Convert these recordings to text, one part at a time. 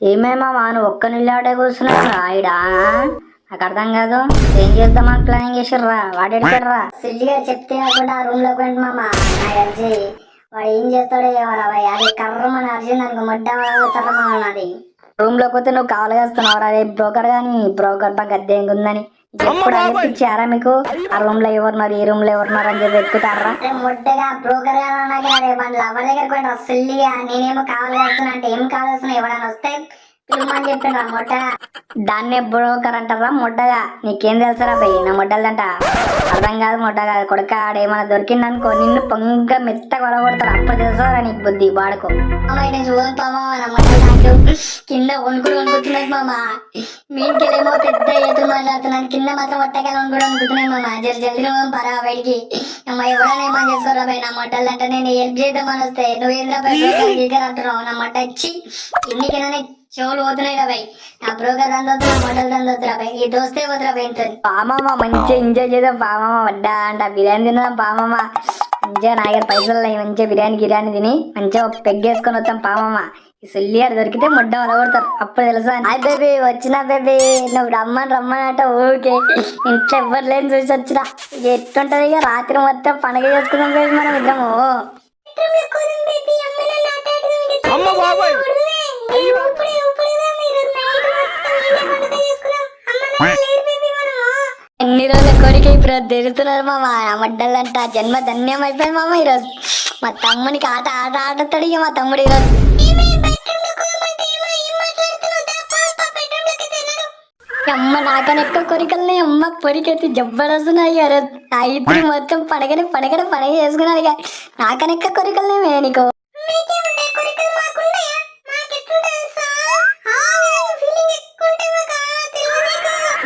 ఏమేమా నువ్వు ఒక్క నిల్లాడే కూర్చున్నావు ఆయిడా నాకు అర్థం కాదు. ఏం చేద్దామని ప్లానింగ్ చేసిర్రా? వాడు ఎడిపోయారా? సిల్లిగా చెప్తే కాకుండా ఆ రూమ్ లో పోయింది మామ. నాకు తెలిసి వాడు ఏం చేస్తాడో ఏమరా భయ్. అది కర్రమని అరిచింది అనుకో మొడ్డ తరమా అది రూమ్ లో పోతే నువ్వు కావాలి వేస్తున్నావు అదే బ్రోకర్ గాని బ్రోకర్ బాగా గద్దె ఉందని ఎప్పుడు అనిపించారా మీకు? ఆ రూమ్ లో ఎవరున్నారు ఈ రూమ్ లో ఎవరున్నారు అని చెప్పి వెతుకుతారా? మొట్టగా బ్రోకర్ గానే లవర్ దగ్గర పోయిన సిల్లిగా నేనేమో కావాలి వేస్తున్నా అంటే ఏం కావాలి వేస్తున్నా ఎవడన్నా వస్తే పిలుమని చెప్పిండ్రా మొట్ట. దాన్నే బ్రోకర్ అంటారా మొట్టగా? నీకేం తెలుసరా భయ్ నా మొడ్డలంట అర్థం కాదు మొట్ట కాదు కొడుక. ఆడేమన్నా దొరికిందనుకో నిన్ను పొంగ మెత్తగా వలగొడతారు. అప్పుడు తెలుసారా నీకు బుద్ధి బాడుకో. కింద వణుకుడు వణుకుతున్నాయి మామ. మీ ఇంకెళ్ళేమో పెద్ద ఎత్తులు మాట్లాడుతున్నాను, కింద మాత్రం ఒట్టకాయలు వణుకుడు వణుకుతున్నాయి మామ. జల్దీ పరా బయటికి. అమ్మ ఎవరైనా ఏమని చేసుకోరా భయ్ నా మొట్టలు అంటే నేను హెల్ప్ చేద్దామని వస్తే నువ్వేంద్రా బ్రోకర్ అంటున్నావు. నా మొట్ట ఇచ్చి ఎన్నికైనా చెవులు పోతున్నాయి రా భయ్. నా బ్రోకర్ దందొద్దురా మొట్టలు దందొద్దురా భయ్. ఈ దోస్తే పోతురా భయ్. పామమ్మ మంచిగా ఎంజాయ్ చేద్దాం పామమ్మ. వడ్డా అంట బిర్యానీ తిందాం పామమ్మ. మంచిగా నా దగ్గర పైసలు మంచిగా బిర్యానీ తిని మంచిగా పెగ్గేసుకొని వస్తాం పామమ్మ. ఈ సుల్లియారు దొరికితే ముడ్డ వలగొడతారు అప్పుడు తెలుసా. హాయ్ బేబీ వచ్చినా బేబీ. నువ్వు రమ్మని అంటే ఊరికే ఇంట్లో ఎవ్వరు లేని చూసి వచ్చినా. ఇక ఎట్టుంటది ఇక రాత్రి మొత్తం పండుగ చేసుకుందాం బేబీ మనం ఇద్దరము. ఎన్ని రోజుల కోరిక ఇప్పుడు తిరుగుతున్నారు మామ. మడ్డలంట జన్మ ధన్యం అయిపోయింది మామ. ఈరోజు మా తమ్మునికి ఆడతాడు ఇక మా తమ్ముడు ఈరోజు. అమ్మ నాకని ఎక్కువ కోరికలు అమ్మ కోరికైతే జబ్బరస్తున్నాయి. ఆ ఇద్దరు మొత్తం పండగ చేసుకున్నాను ఇక. నాకని ఎక్కువ కోరికలనే నీకు.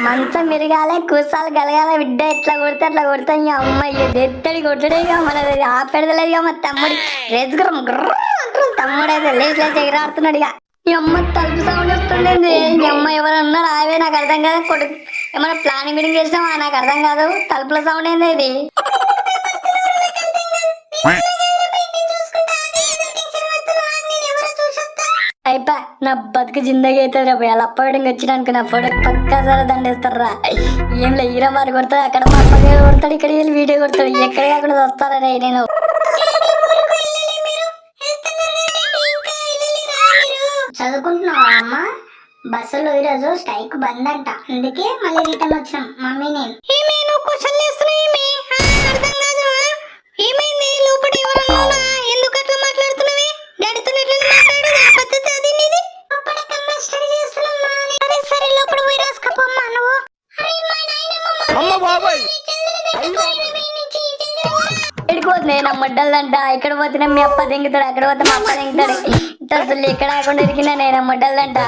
మంచం మిరగాలే కూసాలు గలగాల బిడ్డ ఎట్లా కొడితే అట్లా కొడతాయి. అమ్మాయి ఎత్తడి కొట్టడే మనది ఆపెడతలేదు. మా తమ్ముడి రేసుకురం తమ్ముడు అయితే లేచి ఎగరాడుతున్నాడు ఇక. ఈ అమ్మ తలుపు సౌండ్ వస్తుంది. ఈ అమ్మ ఎవరు ఉన్నారు ఆవే నాకు అర్థం కాదు. కొడుకు ఏమన్నా ప్లానింగ్ మీటింగ్ చేసినావా నాకు అర్థం కాదు. తలుపుల సౌండ్ ఏంది ఇది? అయిపోయి నా బతుకు జిందగీ అవుతుంది రా. అలా అప్ప వేయడానికి వచ్చినానికి నా ఫోటో పక్కా సరే దండేస్తారా. ఏం లే హీరో మరి కొడతాడు అక్కడ మా అప్పగా కొడతాడు ఇక్కడ వెళ్ళి వీడియో కొడతాడు. ఎక్కడ కాకుండా వస్తారా నేను. చదువుకుంటున్నావా అమ్మ? బస్సులో ఈరోజు స్ట్రైక్ బంద్ అంట, అందుకే మళ్ళీ రిటర్న్ వచ్చినాం మమ్మీ నేను. ఎడిపోతున్నాయి నా మొడ్డలంట. ఇక్కడ పోతున్నా మీ అప్ప దింగుతాడు, అక్కడ పోతే మా అప్ప దింగుతాడు. అసలు ఎక్కడ కాకుండా ఇరికినా నేను మొడ్డలంట.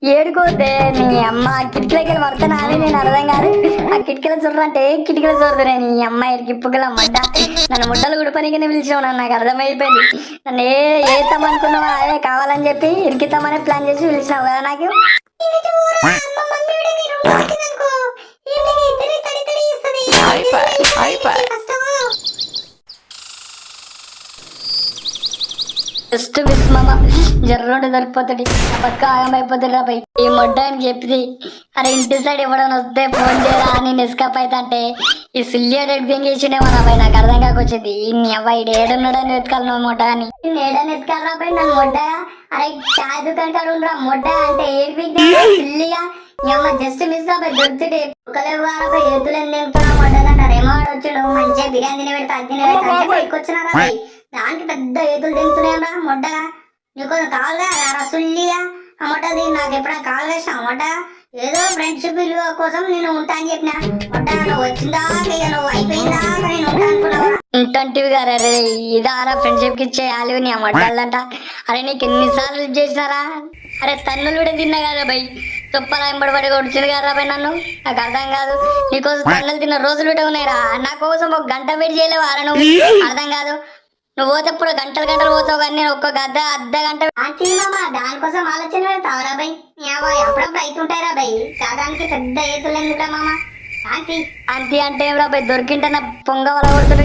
ఏడుకోతే నీ అమ్మ కిటికీలకి వెళ్ళి పడతాను అని నేను అర్థం కాదు. ఆ కిటికీలో చూడరంటే కిటికీలో చూడదు నీ అమ్మాయికి ఇప్పుగల మొడ్డ. నన్ను ముడ్డలు గుడిపనికినే పిలిచావు. నాకు అర్థమైపోయింది. నన్ను ఏతామనుకున్నావా అదే కావాలని చెప్పి ఇరికితామని ప్లాన్ చేసి పిలిచినావు కదా నాకు. జస్ట్ మిస్ మామ జర్రోడు దొరికిపోతాడు. పక్క ఆగమైపోతాడు రా భయ్. ఈ మొడ్డ అని చెప్పింది అరే ఇంటి సైడ్ ఇవ్వడం వస్తే ఫోన్ చేయరా నేను ఎస్కేప్ అవుతా అంటే ఈ సిల్లియర్ ఎగ్జింగ్ చేసిండేమో రా భయ్. నాకు అర్థం కాకొచ్చింది ఈ అబ్బాయి ఏడున్నాడని వెతకాలి నువ్వు మొడ్డ అని. ఏడని ఎత్తుకాలి రా భయ్ నన్ను మొడ్డ. అరే చాయ్ దుకాణం కాడు రా మొడ్డ అంటే ఏడిపిగా సిల్లిగా అమ్మ జస్ట్ మిస్ రా భయ్. దొరుకుతుంటే ఒకలేవారా ఎద్దులు ఎందుకు మొడ్డదంటారు. ఏమో వచ్చాడు మంచిగా బిర్యానీ తిని పెడతా అది తిని పెడతా ఎక్కువచ్చినారా భయ్. దానికి పెద్ద ఏతులు తింటున్నాయా మొడ్డగా. నీకు కావాలా రసుల్లిగా ఆ మొట్టది నాకు ఎప్పుడైనా కాల్ చేసిన మొట్ట ఏదో ఫ్రెండ్షిప్ విలువ కోసం నేను ఉంటా అని చెప్పిన. మొట్ట నువ్వు వచ్చిందా నువ్వు అయిపోయిందా నేను ఉంటా అనుకున్నావా? ఇంటంటివి గారు అరే ఇదారా ఫ్రెండ్షిప్ కి ఇచ్చేయాలి నీ మొడ్డలంట. అరే నీకు ఎన్నిసార్లు లిఫ్ట్ చేసినారా? అరే తన్నులు కూడా తిన్నా కదా భయ్. తుప్పలా ఎంబడి కొడుతుంది కదా భయ్ నన్ను. నాకు అర్థం కాదు. నీకోసం తన్నులు తిన్న రోజులు కూడా ఉన్నాయిరా. నా కోసం ఒక గంట వెయిట్ చేయలేవు అరే నువ్వు. అర్థం కాదు. నువ్వు పోతేప్పుడు గంటలు పోతావు కానీ నేను ఒక్క అర్ధ గంట దానికోసం ఆలోచన పెడతావురా భయ్. అప్పుడప్పుడు అవుతుంటాయిరా భయ్. దానికి పెద్ద ఏతులు ఎందుకురా మామ. ఆంటీ అంటే ఏం రా భయ్ దొరికింటే నా పొంగ వల కొడుతుంది.